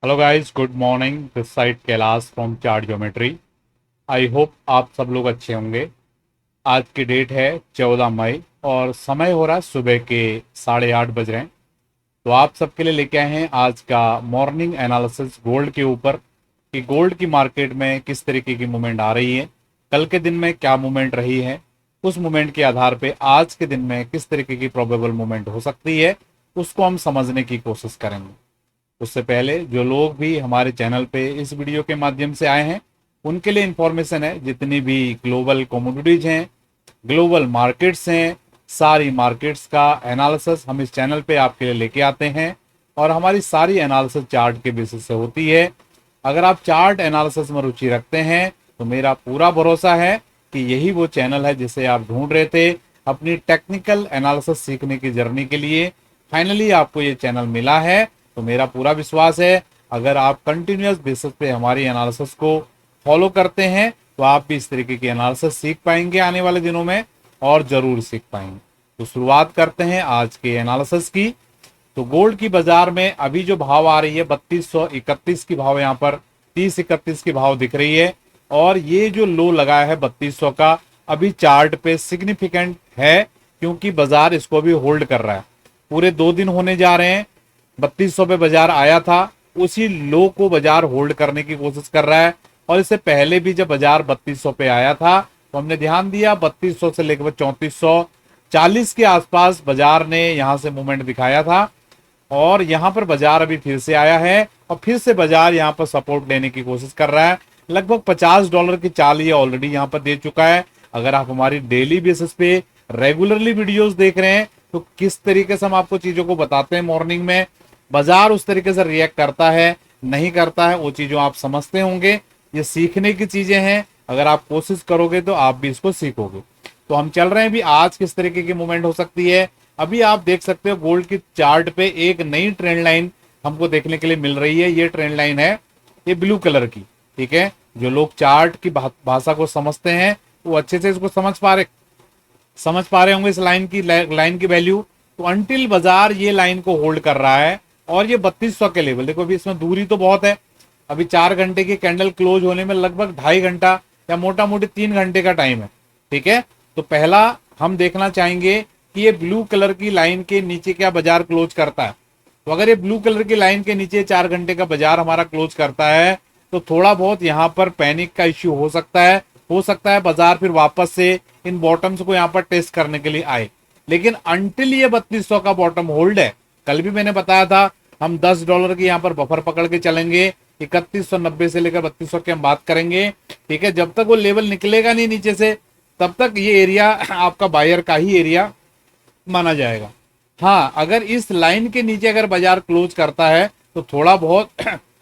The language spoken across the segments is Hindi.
Hello guys, good morning. This side Kailash from chart geometry. I hope आप सब लोग अच्छे होंगे। आज की डेट है 14 मई और समय हो रहा है सुबह के 8:30 बज रहे हैं। तो आप सबके लिए लेके आए हैं आज का मॉर्निंग एनालिसिस गोल्ड के ऊपर कि गोल्ड की मार्केट में किस तरीके की मूवमेंट आ रही है, कल के दिन में क्या मूवमेंट रही है, उस मूवमेंट के आधार पे आज के दिन में किस तरीके की प्रोबेबल मूवमेंट हो सकती है, उसको हम समझने की कोशिश करेंगे। उससे पहले जो लोग भी हमारे चैनल पे इस वीडियो के माध्यम से आए हैं उनके लिए इंफॉर्मेशन है, जितनी भी ग्लोबल कमोडिटीज हैं, ग्लोबल मार्केट्स हैं, सारी मार्केट्स का एनालिसिस हम इस चैनल पे आपके लिए लेके आते हैं और हमारी सारी एनालिसिस चार्ट के बेसिस से होती है। अगर आप चार्ट एनालिसिस में रुचि रखते हैं तो मेरा पूरा भरोसा है कि यही वो चैनल है जिसे आप ढूंढ रहे थे अपनी टेक्निकल एनालिसिस सीखने की जर्नी के लिए। फाइनली आपको ये चैनल मिला है, तो मेरा पूरा विश्वास है अगर आप कंटिन्यूअस बेसिस पे हमारी एनालिसिस को फॉलो करते हैं तो आप भी इस तरीके की एनालिसिस सीख पाएंगे आने वाले दिनों में, और जरूर सीख पाएंगे। तो शुरुआत करते हैं आज के एनालिसिस की। तो गोल्ड की बाजार में अभी जो भाव आ रही है 3231 की भाव, यहाँ पर 3031 की भाव दिख रही है और ये जो लो लगा है 3200 का अभी चार्ट पे सिग्निफिकेंट है, क्योंकि बाजार इसको भी होल्ड कर रहा है। पूरे 2 दिन होने जा रहे हैं, 3200 पे बाजार आया था, उसी लो को बाजार होल्ड करने की कोशिश कर रहा है। और इससे पहले भी जब बाजार 3200 पे आया था तो हमने ध्यान दिया 3200 से लेकर 3440 के आसपास बाजार ने यहां से मूवमेंट दिखाया था और यहां पर बाजार अभी फिर से आया है और फिर से बाजार यहां पर सपोर्ट लेने की कोशिश कर रहा है। लगभग $50 की चाल ये ऑलरेडी यहां पर दे चुका है। अगर आप हमारी डेली बेसिस पे रेगुलरली वीडियोस देख रहे हैं तो किस तरीके से हम आपको चीजों को बताते हैं मॉर्निंग में, बाजार उस तरीके से रिएक्ट करता है नहीं करता है, वो चीजों आप समझते होंगे। ये सीखने की चीजें हैं, अगर आप कोशिश करोगे तो आप भी इसको सीखोगे। तो हम चल रहे हैं भी आज किस तरीके की मूवमेंट हो सकती है। अभी आप देख सकते हो गोल्ड की चार्ट पे एक नई ट्रेंड लाइन हमको देखने के लिए मिल रही है। ये ट्रेंड लाइन है, ये ब्लू कलर की, ठीक है। जो लोग चार्ट की भाषा को समझते हैं वो अच्छे से इसको समझ पा रहे होंगे इस लाइन की वैल्यू। तो अंटिल बाजार ये लाइन को होल्ड कर रहा है और ये 3200 के लेवल देखो, अभी इसमें दूरी तो बहुत है। अभी 4 घंटे की कैंडल क्लोज होने में लगभग 2.5 घंटा या मोटा मोटी 3 घंटे का टाइम है, ठीक है। तो पहला हम देखना चाहेंगे कि ये ब्लू कलर की लाइन के नीचे क्या बाजार क्लोज करता है। तो अगर ये ब्लू कलर की लाइन के नीचे 4 घंटे का बाजार हमारा क्लोज करता है तो थोड़ा बहुत यहाँ पर पैनिक का इश्यू हो सकता है बाजार फिर वापस से इन बॉटम्स को यहाँ पर टेस्ट करने के लिए आए। लेकिन अंटिल ये 3200 का बॉटम होल्ड है, कल भी मैंने बताया था हम $10 की यहाँ पर बफर पकड़ के चलेंगे। 3190 से लेकर 3200 की हम बात करेंगे, ठीक है। जब तक वो लेवल निकलेगा नहीं नीचे से तब तक ये एरिया आपका बायर का ही एरिया माना जाएगा। हाँ, अगर इस लाइन के नीचे अगर बाजार क्लोज करता है तो थोड़ा बहुत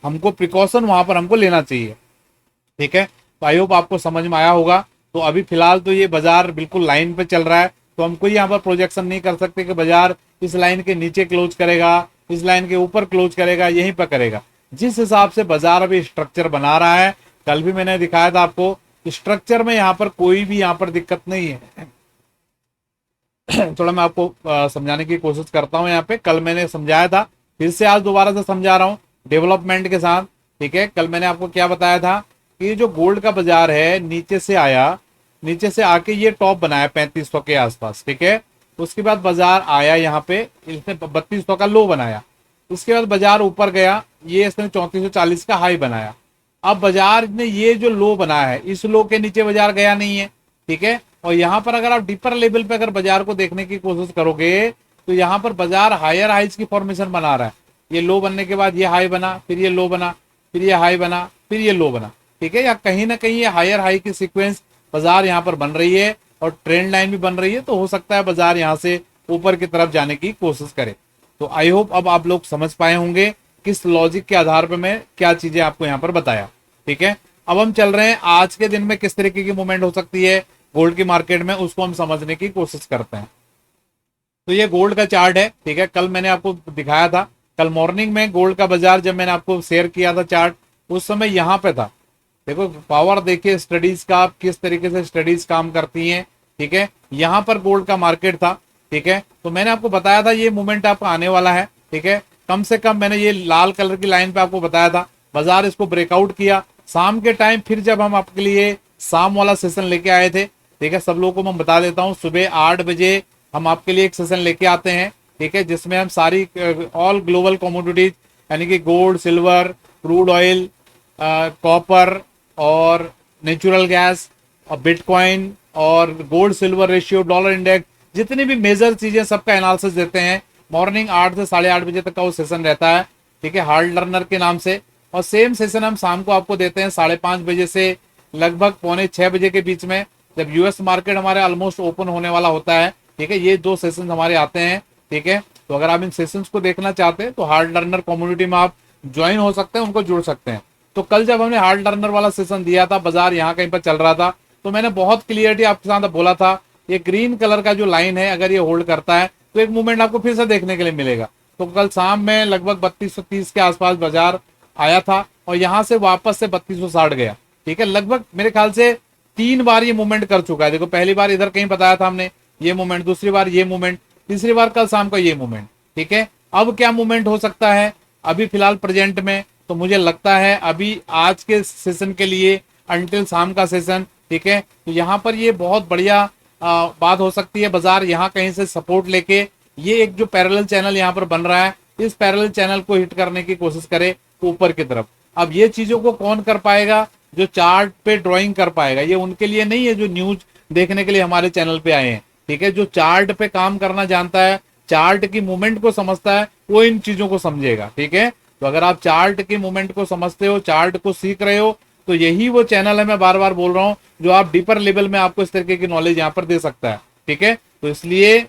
हमको प्रिकॉशन वहां पर हमको लेना चाहिए, ठीक है। तो आई होप आपको समझ में आया होगा। तो अभी फिलहाल तो ये बाजार बिल्कुल लाइन पे चल रहा है, तो हम कोई यहाँ पर प्रोजेक्शन नहीं कर सकते कि बाजार इस लाइन के नीचे क्लोज करेगा, इस लाइन के ऊपर क्लोज करेगा, यहीं पर करेगा। जिस हिसाब से बाजार अभी स्ट्रक्चर बना रहा है, कल भी मैंने दिखाया था आपको, स्ट्रक्चर में यहाँ पर कोई भी यहाँ पर दिक्कत नहीं है। थोड़ा मैं आपको समझाने की कोशिश करता हूँ। यहाँ पे कल मैंने समझाया था, फिर से आज दोबारा से समझा रहा हूँ डेवलपमेंट के साथ, ठीक है। कल मैंने आपको क्या बताया था कि जो गोल्ड का बाजार है नीचे से आया, नीचे से आके ये टॉप बनाया 3500 के आसपास, ठीक है। उसके बाद बाजार आया यहाँ पे, इसने 3200 का लो बनाया। उसके बाद बाजार ऊपर गया, ये इसने 3440 का हाई बनाया। अब बाजार ने ये जो लो बनाया है इस लो के नीचे बाजार गया नहीं है, ठीक है। और यहाँ पर अगर आप डीपर लेवल पे अगर बाजार को देखने की कोशिश करोगे तो यहाँ पर बाजार हायर हाइज की फॉर्मेशन बना रहा है। ये लो बनने के बाद ये हाई बना, फिर ये लो बना, फिर ये हाई बना, फिर ये लो बना, ठीक है। या कहीं ना कहीं ये हायर हाई की सीक्वेंस बाजार यहाँ पर बन रही है और ट्रेंड लाइन भी बन रही है। तो हो सकता है बाजार यहाँ से ऊपर की तरफ जाने की कोशिश करे। तो आई होप अब आप लोग समझ पाए होंगे किस लॉजिक के आधार पर मैं क्या चीजें आपको यहाँ पर बताया, ठीक है। अब हम चल रहे हैं आज के दिन में किस तरीके की मूवमेंट हो सकती है गोल्ड की मार्केट में, उसको हम समझने की कोशिश करते हैं। तो ये गोल्ड का चार्ट है, ठीक है। कल मैंने आपको दिखाया था, कल मॉर्निंग में गोल्ड का बाजार जब मैंने आपको शेयर किया था चार्ट, उस समय यहाँ पे था। देखो पावर देखिए स्टडीज का, आप किस तरीके से स्टडीज काम करती हैं, ठीक है। यहाँ पर गोल्ड का मार्केट था, ठीक है। तो मैंने आपको बताया था ये मूवमेंट आपका आने वाला है, ठीक है। कम से कम मैंने ये लाल कलर की लाइन पे आपको बताया था, बाजार इसको ब्रेकआउट किया। शाम के टाइम फिर जब हम आपके लिए शाम वाला सेशन लेके आए थे, ठीक है, सब लोगों को मैं बता देता हूँ, सुबह 8 बजे हम आपके लिए एक सेशन लेके आते हैं, ठीक है, जिसमें हम सारी ऑल ग्लोबल कमोडिटीज यानी कि gold, silver, crude oil, copper और नेचुरल गैस और बिटकॉइन और gold silver ratio, dollar index, जितनी भी मेजर चीजें सबका एनालिसिस देते हैं। मॉर्निंग 8 से 8:30 तक का वो सेशन रहता है, ठीक है, हार्ड लर्नर के नाम से। और सेम सेशन हम शाम को आपको देते हैं 5:30 बजे से लगभग 5:45 बजे के बीच में, जब यूएस मार्केट हमारे ऑलमोस्ट ओपन होने वाला होता है, ठीक है। ये 2 सेशन हमारे आते हैं, ठीक है। तो अगर आप इन सेशंस को देखना चाहते हैं तो हार्ड लर्नर कम्युनिटी में आप ज्वाइन हो सकते हैं, उनको जुड़ सकते हैं। तो कल जब हमने हार्ड लर्नर वाला सेशन दिया था, बाजार यहाँ कहीं पर चल रहा था, तो मैंने बहुत क्लियरिटी आपके साथ बोला था, ये ग्रीन कलर का जो लाइन है अगर ये होल्ड करता है तो एक मूवमेंट आपको फिर से देखने के लिए मिलेगा। तो कल शाम में लगभग 3230 के आसपास बाजार आया था और यहाँ से वापस से 3260 गया, ठीक है। लगभग मेरे ख्याल से 3 बार ये मूवमेंट कर चुका है। देखो, पहली बार इधर कहीं बताया था हमने ये मूवमेंट, दूसरी बार ये मूवमेंट, तीसरी बार कल शाम का ये मूवमेंट, ठीक है। अब क्या मूवमेंट हो सकता है अभी फिलहाल प्रेजेंट में, तो मुझे लगता है अभी आज के सेशन के लिए अंटिल शाम का सेशन, ठीक है, तो यहाँ पर ये बहुत बढ़िया बात हो सकती है। बाजार यहाँ कहीं से सपोर्ट लेके ये एक जो पैरेलल चैनल यहाँ पर बन रहा है, इस पैरेलल चैनल को हिट करने की कोशिश करे ऊपर की तरफ। अब ये चीजों को कौन कर पाएगा? जो चार्ट पे ड्राइंग कर पाएगा। ये उनके लिए नहीं है जो न्यूज देखने के लिए हमारे चैनल पे आए हैं, ठीक है। जो चार्ट पे काम करना जानता है, चार्ट की मूवमेंट को समझता है, वो इन चीजों को समझेगा, ठीक है। तो अगर आप चार्ट की मूवमेंट को समझते हो, चार्ट को सीख रहे हो, तो यही वो चैनल है, मैं बार बार बोल रहा हूँ, जो आप डीपर लेवल में आपको इस तरीके की नॉलेज यहाँ पर दे सकता है, ठीक है। तो इसलिए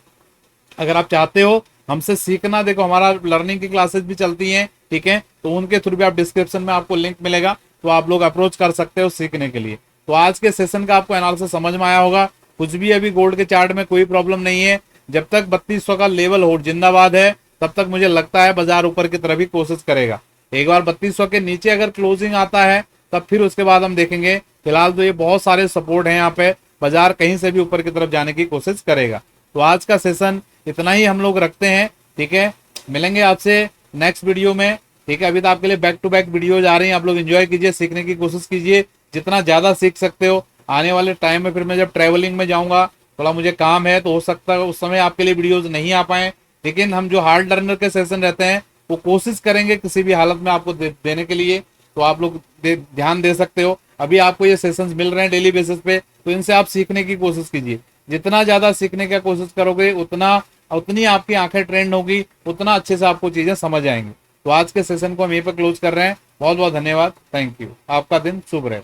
अगर आप चाहते हो हमसे सीखना, देखो हमारा लर्निंग की क्लासेस भी चलती हैं, ठीक है, तो उनके थ्रू भी आप डिस्क्रिप्शन में आपको लिंक मिलेगा, तो आप लोग अप्रोच कर सकते हो सीखने के लिए। तो आज के सेशन का आपको एनालिसिस समझ में आया होगा। कुछ भी अभी गोल्ड के चार्ट में कोई प्रॉब्लम नहीं है, जब तक 3200 का लेवल हो जिंदाबाद है, तब तक मुझे लगता है बाजार ऊपर की तरफ ही कोशिश करेगा। एक बार 3200 के नीचे अगर क्लोजिंग आता है तब फिर उसके बाद हम देखेंगे। फिलहाल तो ये बहुत सारे सपोर्ट हैं यहाँ पे, बाजार कहीं से भी ऊपर की तरफ जाने की कोशिश करेगा। तो आज का सेशन इतना ही हम लोग रखते हैं, ठीक है। मिलेंगे आपसे नेक्स्ट वीडियो में, ठीक है। अभी तो आपके लिए बैक टू बैक वीडियोज आ रही हैं, आप लोग एंजॉय कीजिए, सीखने की कोशिश कीजिए, जितना ज्यादा सीख सकते हो। आने वाले टाइम में फिर मैं जब ट्रैवलिंग में जाऊंगा, थोड़ा मुझे काम है, तो हो सकता है उस समय आपके लिए वीडियोज नहीं आ पाए, लेकिन हम जो हार्ड लर्नर के सेशन रहते हैं वो कोशिश करेंगे किसी भी हालत में आपको देने के लिए। तो आप लोग ध्यान दे सकते हो। अभी आपको ये सेशंस मिल रहे हैं डेली बेसिस पे, तो इनसे आप सीखने की कोशिश कीजिए। जितना ज्यादा सीखने की कोशिश करोगे उतनी आपकी आंखें ट्रेंड होगी, उतना अच्छे से आपको चीजें समझ आएंगी। तो आज के सेशन को हम यहीं पर क्लोज कर रहे हैं। बहुत बहुत धन्यवाद, थैंक यू। आपका दिन शुभ रहे।